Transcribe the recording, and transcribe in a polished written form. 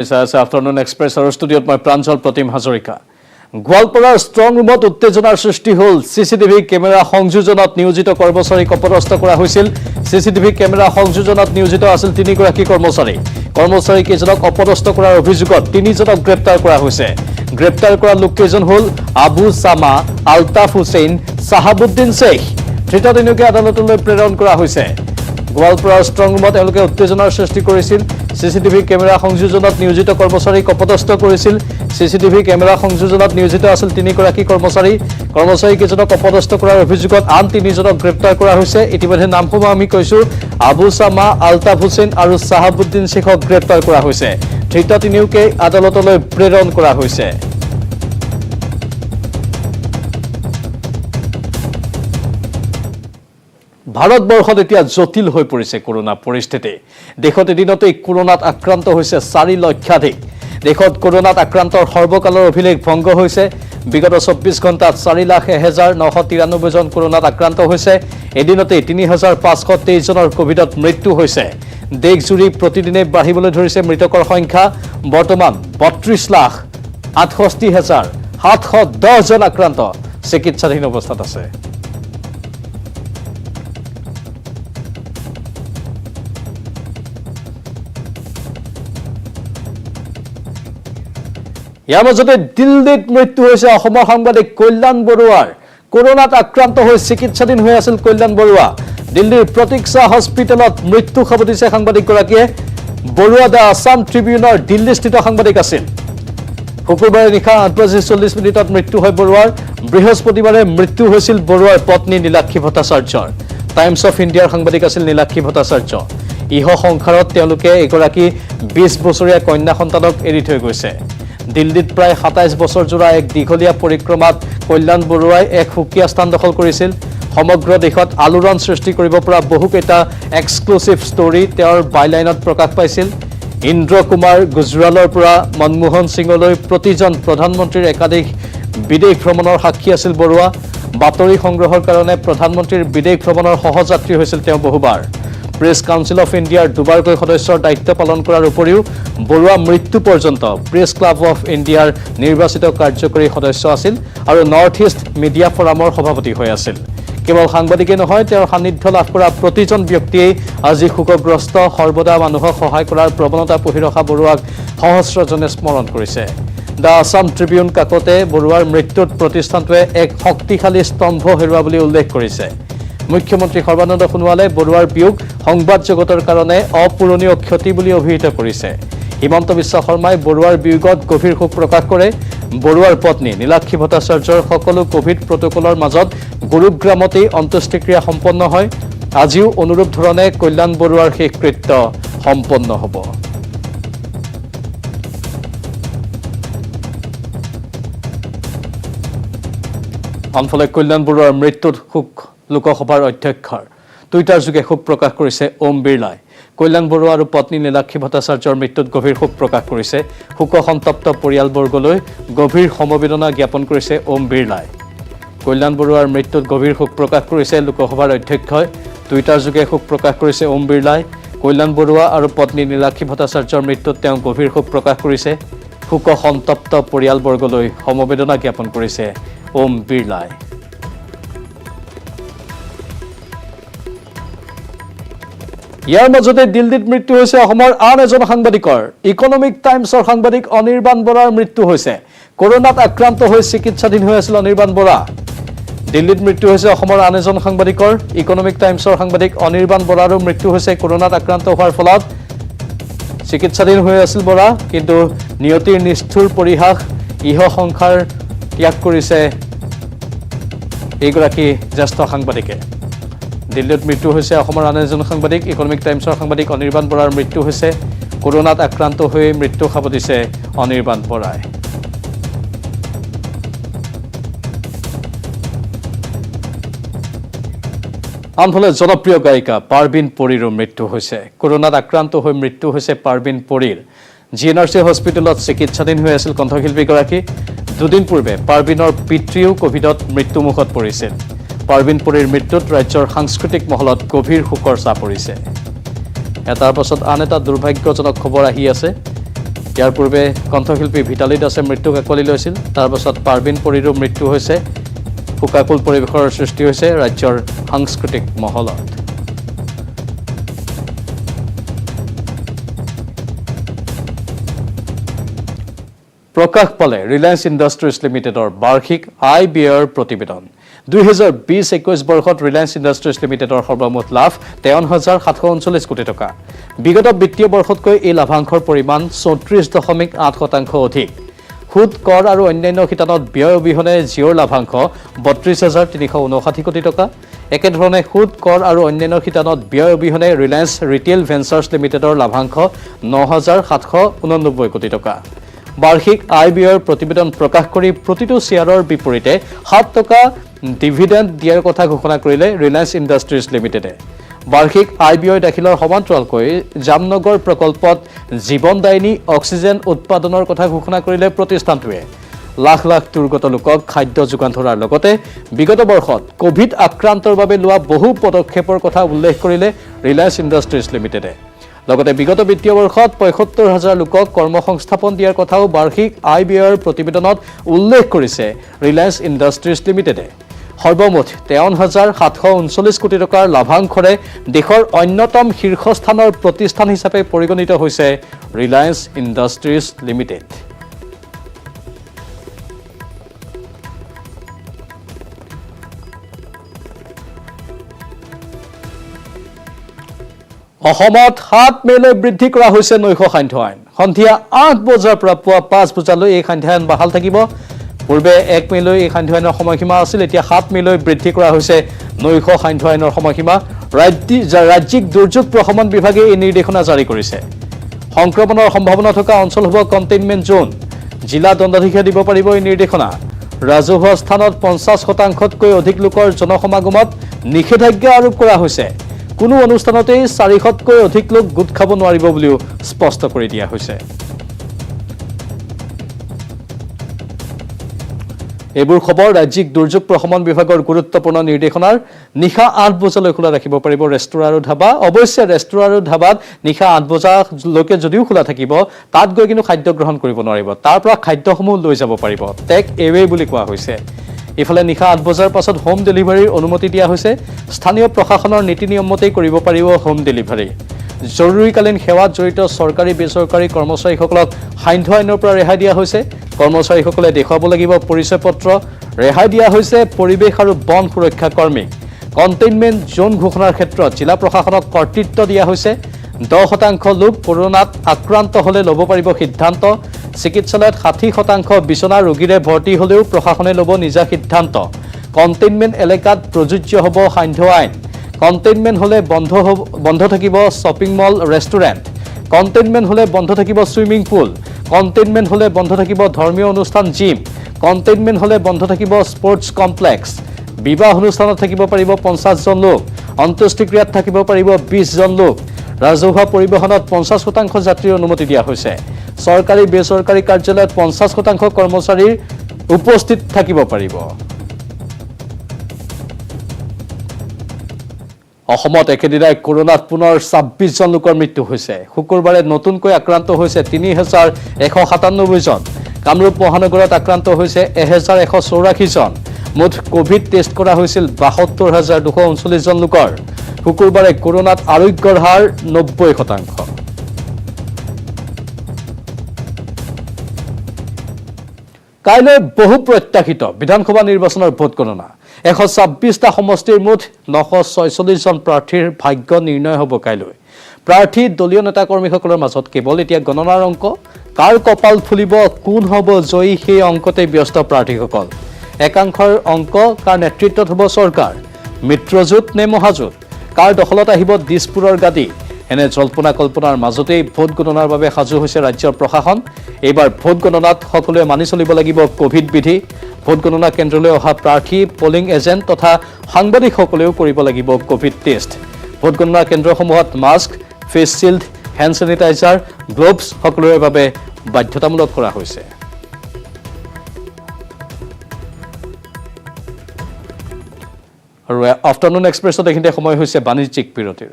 Afternoon express আৰু ষ্টুডিঅ'ত মই প্ৰাঞ্জল প্ৰতিম হাজৰিকা। গোৱালপাৰাৰ ষ্ট্ৰং ৰুমত উত্তেজনাৰ সৃষ্টি হ'ল। চিচিটিভি কেমেৰা সংযোজনত নিয়োজিত কৰ্মচাৰীক অপদস্থ কৰা হৈছিল। চিচিটিভি কেমেৰা সংযোজনত নিয়োজিত আছিল 3গৰাকী কৰ্মচাৰী। কৰ্মচাৰী কেইজনক অপদস্থ কৰাৰ অভিযোগত 3জনক গ্ৰেপ্তাৰ কৰা হৈছে। গ্ৰেপ্তাৰ কৰা লোককেইজন হ'ল আবু সামা, আলতাফ হুছেইন, সাহাবুদ্দিন শ্বেখ। ধৃত তিনিওকে আদালতলৈ প্ৰেৰণ কৰা হৈছে। গোৱালপাৰাৰ ষ্ট্ৰং ৰুমত তেওঁলোকে উত্তেজনাৰ সৃষ্টি কৰিছিল। চিচিটিভি কেমেৰা সংযোজনত নিয়োজিত কৰ্মচাৰীক অপদস্থ কৰিছিল। চিচিটিভি কেমেৰা সংযোজনত নিয়োজিত আছিল 3গৰাকী কৰ্মচাৰী। কৰ্মচাৰীকেইজনক অপদস্থ কৰাৰ অভিযোগত আন 3জনক গ্ৰেপ্তাৰ কৰা হৈছে। ইতিমধ্যে নামসমূহ আমি কৈছোঁ। আবু সামা, আলতাফ হুছেইন আৰু সাহাবুদ্দিন শ্বেখক গ্ৰেপ্তাৰ কৰা হৈছে। ধৃত তিনিওকে আদালতলৈ প্ৰেৰণ কৰা হৈছে। ভাৰতবৰ্ষত এতিয়া জটিল হৈ পৰিছে কৰোনা পৰিস্থিতি। দেশত এদিনতেই কৰোনাত আক্ৰান্ত হৈছে 4 লক্ষাধিক। দেশত কৰোনাত আক্ৰান্তৰ সৰ্বকালৰ অভিলেখ ভংগ হৈছে। বিগত 24 ঘণ্টাত 4,01,993 জন কৰোনাত আক্ৰান্ত হৈছে। এদিনতেই 3,523 জনৰ কোভিডত মৃত্যু হৈছে। দেশজুৰি প্ৰতিদিনে বাঢ়িবলৈ ধৰিছে মৃতকৰ সংখ্যা। বৰ্তমান 32,68,710 জন আক্ৰান্ত চিকিৎসাধীন অৱস্থাত আছে। ইয়াৰ মাজতে দিল্লীত মৃত্যু হৈছে অসমৰ সাংবাদিক কল্যাণ বৰুৱাৰ। কৰোনাত আক্ৰান্ত হৈ চিকিৎসাধীন হৈ আছিল কল্যাণ বৰুৱা। দিল্লীৰ প্ৰতীক্ষা হস্পিটেলত মৃত্যু সাবটিছে সাংবাদিকগৰাকীয়ে। বৰুৱা দ্য আছাম ট্ৰিবিউনৰ দিল্লীস্থিত সাংবাদিক আছিল। শুকুৰবাৰে নিশা 8:40 মৃত্যু হয় বৰুৱাৰ। বৃহস্পতিবাৰে মৃত্যু হৈছিল বৰুৱাৰ পত্নী নীলাক্ষী ভট্টাচাৰ্যৰ। টাইমছ অফ ইণ্ডিয়াৰ সাংবাদিক আছিল নীলাক্ষী ভট্টাচাৰ্য। ইহ সংসাৰত তেওঁলোকে এগৰাকী 20 বছৰীয়া কন্যা সন্তানক এৰি থৈ গৈছে। দিল্লীত প্ৰায় 27 বছৰজোৰা এক দীঘলীয়া পৰিক্ৰমাত কল্যাণ বৰুৱাই এক সুকীয়া স্থান দখল কৰিছিল। সমগ্ৰ দেশত আলোড়ন সৃষ্টি কৰিব পৰা বহুকেইটা এক্সক্লুচিভ ষ্টৰী তেওঁৰ বাইলাইনত প্ৰকাশ পাইছিল। ইন্দ্ৰ কুমাৰ গুজৰালৰ পৰা মনমোহন সিঙলৈ প্ৰতিজন প্ৰধানমন্ত্ৰীৰ একাধিক বিদেশ ভ্ৰমণৰ সাক্ষী আছিল বৰুৱা। বাতৰি সংগ্ৰহৰ কাৰণে প্ৰধানমন্ত্ৰীৰ বিদেশ ভ্ৰমণৰ সহযাত্ৰী হৈছিল তেওঁ বহুবাৰ। প্ৰেছ কাউন্সিল অফ ইণ্ডিয়াৰ দুবাৰকৈ সদস্যৰ দায়িত্ব পালন কৰাৰ উপৰিও বৰুৱা মৃত্যু পৰ্যন্ত প্ৰেছ ক্লাব অফ ইণ্ডিয়াৰ নিৰ্বাচিত কাৰ্যকৰী সদস্য আছিল আৰু নৰ্থ ইষ্ট মিডিয়া ফৰামৰ সভাপতি হৈ আছিল। কেৱল সাংবাদিকেই নহয়, তেওঁৰ সান্নিধ্য লাভ কৰা প্ৰতিজন ব্যক্তিয়েই আজি শোকগ্ৰস্ত। সৰ্বদা মানুহক সহায় কৰাৰ প্ৰৱণতা পুহি ৰখা বৰুৱাক সহস্ৰজনে স্মৰণ কৰিছে। দ্য আছাম ট্ৰিবিউন কাকতে বৰুৱাৰ মৃত্যুত প্ৰতিষ্ঠানটোৱে এক শক্তিশালী স্তম্ভ হেৰুওৱা বুলি উল্লেখ কৰিছে। মুখ্যমন্ত্ৰী সৰ্বানন্দ সোণোৱালে বৰুৱাৰ বিয়োগ সংবাদ জগতৰ কাৰণে অপূৰণীয় ক্ষতি বুলি অভিহিত কৰিছে। হিমন্ত বিশ্ব শৰ্মাই বৰুৱাৰ বিয়োগত গভীৰ শোক প্ৰকাশ কৰে। বৰুৱাৰ পত্নী নীলাক্ষী ভট্টাচাৰ্যৰ সকলো কোভিড প্ৰটকলৰ মাজত গুৰুগ্ৰামতেই অন্ত্যেষ্টিক্ৰিয়া সম্পন্ন হয়। আজিও অনুৰূপ ধৰণে কল্যাণ বৰুৱাৰ শেষকৃত্য সম্পন্ন হ'ব। আনফালে কল্যাণ বৰুৱাৰ মৃত্যুত শোক লোকসভাৰ অধ্যক্ষৰ টুইটাৰ যোগে শোক প্ৰকাশ কৰিছে ওম বিৰলাই। কল্যাণ বৰুৱা আৰু পত্নী নীলাক্ষী ভট্টাচাৰ্যৰ মৃত্যুত গভীৰ শোক প্ৰকাশ কৰিছে। শোকসন্তপ্ত পৰিয়ালবৰ্গলৈ গভীৰ সমবেদনা জ্ঞাপন কৰিছে ওম বিৰলাই। কল্যাণ বৰুৱাৰ মৃত্যুত গভীৰ শোক প্ৰকাশ কৰিছে লোকসভাৰ অধ্যক্ষই। টুইটাৰ যোগে শোক প্ৰকাশ কৰিছে ওম বিৰলাই। কল্যাণ বৰুৱা আৰু পত্নী নীলাক্ষী ভট্টাচাৰ্যৰ মৃত্যুত তেওঁ গভীৰ শোক প্ৰকাশ কৰিছে। শোকসন্তপ্ত পৰিয়ালবৰ্গলৈ সমবেদনা জ্ঞাপন কৰিছে ওম বিৰলাই। ইয়াৰ মাজতে দিল্লীত মৃত্যু হৈছে অসমৰ আন এজন সাংবাদিকৰ। ইকনমিক টাইমছৰ সাংবাদিক অনিৰ্বাণ বৰাৰ মৃত্যু হৈছে। কৰোনাত আক্ৰান্ত হৈ চিকিৎসাধীন হৈ আছিল অনিৰ্বাণ বৰা। দিল্লীত মৃত্যু হৈছে অসমৰ আন এজন সাংবাদিকৰ। ইকনমিক টাইমছৰ সাংবাদিক অনিৰ্বাণ বৰাৰো মৃত্যু হৈছে কৰোনাত আক্ৰান্ত হোৱাৰ ফলত। চিকিৎসাধীন হৈ আছিল বৰা, কিন্তু নিয়তিৰ নিষ্ঠুৰ পৰিহাস ইহ সংসাৰ ত্যাগ কৰিছে এইগৰাকী জ্যেষ্ঠ সাংবাদিকে। দিল্লীত মৃত্যু হৈছে অসমৰ আন এজন সাংবাদিক। ইকনমিক টাইমছৰ সাংবাদিক অনিৰ্বাণ বৰাৰ মৃত্যু হৈছে। কৰোনাত আক্ৰান্ত হৈ মৃত্যু সাবটিছে অনিৰ্বাণ বৰাই। আনফালে জনপ্ৰিয় গায়িকা পাৰ্বিন পৰীৰো মৃত্যু হৈছে। কৰোনাত আক্ৰান্ত হৈ মৃত্যু হৈছে পাৰ্বিন পৰীৰ। GNRC হস্পিটেলত চিকিৎসাধীন হৈ আছিল কণ্ঠশিল্পীগৰাকী। দুদিন পূৰ্বে পাৰ্বিনৰ পিতৃও কোভিডত মৃত্যুমুখত পৰিছিল। পাৰ্বিন পৰীৰ মৃত্যুত ৰাজ্যৰ সাংস্কৃতিক মহলত গভীৰ শোকৰ ছাঁ পৰিছে। এটাৰ পাছত আন এটা দুৰ্ভাগ্যজনক খবৰ আহি আছে। ইয়াৰ পূৰ্বে কণ্ঠশিল্পী ভিতালী দাসে মৃত্যুক আকোৱালি লৈছিল তাৰ পাছত পাৰবিন পৰিৰো মৃত্যু হৈছে শোকাকুল পৰিৱেশৰ সৃষ্টি হৈছে ৰাজ্যৰ সাংস্কৃতিক মহলত প্ৰকাশ পালে ৰিলায়েন্স ইণ্ডাষ্ট্ৰিজ লিমিটেডৰ বাৰ্ষিক আয় ব্যয়ৰ প্ৰতিবেদন 2020-21 বৰ্ষত ৰিলায়েন্স ইণ্ডাষ্ট্ৰিজ লিমিটেডৰ সৰ্বমুঠ লাভ 53,739 কোটি টকা বিগত বিত্তীয় বৰ্ষতকৈ এই লাভাংশৰ পৰিমাণ 34.8% অধিক সুদ কৰ আৰু অন্যান্য শিতানত ব্যয় অবিহনে জিঅ'ৰ লাভাংশ 32,359 কোটি টকা একেধৰণে সুদ কৰ আৰু অন্যান্য শিতানত ব্যয় অবিহনে ৰিলায়েন্স ৰিটেইল ভেঞ্চাৰ্ছ লিমিটেডৰ লাভাংশ 9,789 কোটি টকা বাৰ্ষিক আয় ব্যয়ৰ প্ৰতিবেদন প্ৰকাশ কৰি প্ৰতিটো শ্বেয়াৰৰ বিপৰীতে 7 টকা ডিভিডেণ্ড দিয়াৰ কথা ঘোষণা কৰিলে ৰিলায়েন্স ইণ্ডাষ্ট্ৰিজ লিমিটেডে বাৰ্ষিক আয় ব্যয় দাখিলৰ সমান্তৰালকৈ জামনগৰ প্ৰকল্পত জীৱনদায়িনী অক্সিজেন উৎপাদনৰ কথা ঘোষণা কৰিলে প্ৰতিষ্ঠানটোৱে লাখ লাখ দুৰ্গত লোকক খাদ্য যোগান ধৰাৰ লগতে বিগত বৰ্ষত কোভিড আক্ৰান্তৰ বাবে লোৱা বহু পদক্ষেপৰ কথা উল্লেখ কৰিলে ৰিলায়েন্স ইণ্ডাষ্ট্ৰিজ লিমিটেডে লগতে বিগত বিত্তীয় বৰ্ষত ৭৫,০০০ লোকক কৰ্মসংস্থাপন দিয়াৰ কথাও বাৰ্ষিক আয় ব্যয়ৰ প্ৰতিবেদনত উল্লেখ কৰিছে ৰিলায়েন্স ইণ্ডাষ্ট্ৰিজ লিমিটেডে সৰ্বমুঠ 53,739 কোটি টকাৰ লাভাংশৰে দেশৰ অন্যতম শীৰ্ষস্থানৰ প্ৰতিষ্ঠান হিচাপে পৰিগণিত হৈছে ৰিলায়েন্স ইণ্ডাষ্ট্ৰিজ লিমিটেড অসমত 7 মেলৈ বৃদ্ধি কৰা হৈছে নৈশ সান্ধ্য আইন সন্ধিয়া 8 বজাৰ পৰা পুৱা 5 বজালৈ এই সান্ধ্য আইন বাহাল থাকিব পূৰ্বে 1 মেলৈ এই সান্ধ্য আইনৰ সময়সীমা আছিল এতিয়া 7 মেলৈ বৃদ্ধি কৰা হৈছে নৈশ সান্ধ্য আইনৰ সময়সীমা ৰাজ্যিক দুৰ্যোগ প্ৰশমন বিভাগে এই নিৰ্দেশনা জাৰি কৰিছে সংক্ৰমণৰ সম্ভাৱনা থকা অঞ্চল হ'ব কণ্টেইনমেণ্ট জোন জিলা দণ্ডাধীশে দিব পাৰিব এই নিৰ্দেশনা ৰাজহুৱা স্থানত 50%তকৈ অধিক লোকৰ জনসমাগমত নিষেধাজ্ঞা আৰোপ কৰা হৈছে কোনো অনুষ্ঠানতেই 400তকৈ অধিক লোক গোট খাব নোৱাৰিব বুলিও স্পষ্ট কৰি দিয়া হৈছে এইবোৰ খবৰ ৰাজ্যিক দুৰ্যোগ প্ৰশমন বিভাগৰ গুৰুত্বপূৰ্ণ নিৰ্দেশনাৰ নিশা 8 বজালৈ খোলা ৰাখিব পাৰিব ৰেষ্টুৰাঁ আৰু ধাবা অৱশ্যে ৰেষ্টুৰাঁ আৰু ধাবাত নিশা 8 বজালৈকে যদিও খোলা থাকিব তাত গৈ কিন্তু খাদ্য গ্ৰহণ কৰিব নোৱাৰিব তাৰ পৰা খাদ্যসমূহ লৈ যাব পাৰিব টেক এৱে বুলি কোৱা হৈছে ইফালে নিশা 8 বজাৰ পাছত হোম ডেলিভাৰীৰ অনুমতি দিয়া হৈছে স্থানীয় প্ৰশাসনৰ নীতি নিয়ম মতেই কৰিব পাৰিব হোম ডেলিভাৰী জৰুৰীকালীন সেৱাত জড়িত চৰকাৰী বেচৰকাৰী কৰ্মচাৰীসকলক সান্ধ্য আইনৰ পৰা ৰেহাই দিয়া হৈছে কৰ্মচাৰীসকলে দেখুৱাব লাগিব পৰিচয় পত্ৰ ৰেহাই দিয়া হৈছে পৰিৱেশ আৰু বন সুৰক্ষা কৰ্মী কণ্টেইনমেণ্ট জোন ঘোষণাৰ ক্ষেত্ৰত জিলা প্ৰশাসনক কৰ্তৃত্ব দিয়া হৈছে 10% লোক কৰোনাত আক্ৰান্ত হলে ল'ব পাৰিব সিদ্ধান্ত চিকিৎসালয়ত 60% বিচনা ৰোগীৰে ভৰ্তি হলেও প্ৰশাসনে ল'ব নিজা সিদ্ধান্ত কণ্টেইনমেণ্ট এলেকাত প্ৰযোজ্য হ'ব সান্ধ্য আইন কণ্টেইনমেণ্ট হলে বন্ধ থাকিব শ্বপিং মল ৰেষ্টুৰেণ্ট কণ্টেইনমেণ্ট হলে বন্ধ থাকিব সুইমিং পুল কণ্টেইনমেণ্ট হলে বন্ধ থাকিব ধৰ্মীয় অনুষ্ঠান জিম কণ্টেইনমেণ্ট হলে বন্ধ থাকিব স্পৰ্টছ কমপ্লেক্স বিবাহ অনুষ্ঠানত থাকিব পাৰিব 50 জন লোক অন্ত্যেষ্টিক্ৰিয়াত থাকিব পাৰিব 20 জন লোক ৰাজহুৱা পৰিবহণত 50% যাত্ৰীৰ অনুমতি দিয়া হৈছে চৰকাৰী বেচৰকাৰী কাৰ্যালয়ত 50% কৰ্মচাৰীৰ উপস্থিত থাকিব পাৰিব অসমত একেদিনাই কৰোনাত পুনৰ 26 জন লোকৰ মৃত্যু হৈছে শুকুৰবাৰে নতুনকৈ আক্ৰান্ত হৈছে 3,197 জন কামৰূপ মহানগৰত আক্ৰান্ত হৈছে 1,184 জন মুঠ কোভিড টেষ্ট কৰা হৈছিল 72,239 জন লোকৰ শুকুৰবাৰে কৰোনাত আৰোগ্যৰ হাৰ 90% কাইলৈ বহু প্ৰত্যাশিত বিধানসভা নিৰ্বাচনৰ ভোট গণনা 126টা সমষ্টিৰ মুঠ 946 জন প্ৰাৰ্থীৰ ভাগ্য নিৰ্ণয় হ'ব কাইলৈ প্ৰাৰ্থী দলীয় নেতা কৰ্মীসকলৰ মাজত কেৱল এতিয়া গণনাৰ অংক কাৰ কপাল ফুলিব কোন হ'ব জয়ী সেই অংকতে ব্যস্ত প্ৰাৰ্থীসকল একাংশৰ অংক কাৰ নেতৃত্বত হ'ব চৰকাৰ মিত্ৰজোঁট নে মহাজোঁট কাৰ দখলত আহিব দিছপুৰৰ গাদী এনে জল্পনা কল্পনাৰ মাজতেই ভোট গণনাৰ বাবে সাজু হৈছে ৰাজ্যৰ প্ৰশাসন এইবাৰ ভোট গণনাত সকলোৱে মানি চলিব লাগিব কোভিড বিধি ভোট গণনা কেন্দ্ৰলৈ অহা প্ৰাৰ্থী পলিং এজেণ্ট তথা সাংবাদিকসকলেও কৰিব লাগিব কোভিড টেষ্ট ভোট গণনা কেন্দ্ৰসমূহত mask face shield hand sanitizer gloves সকলোৰে বাবে বাধ্যতামূলক কৰা হৈছে আৰু আফটাৰনুন এক্সপ্ৰেছত এইখিনিতে সময় হৈছে বাণিজ্যিক বিৰতিৰ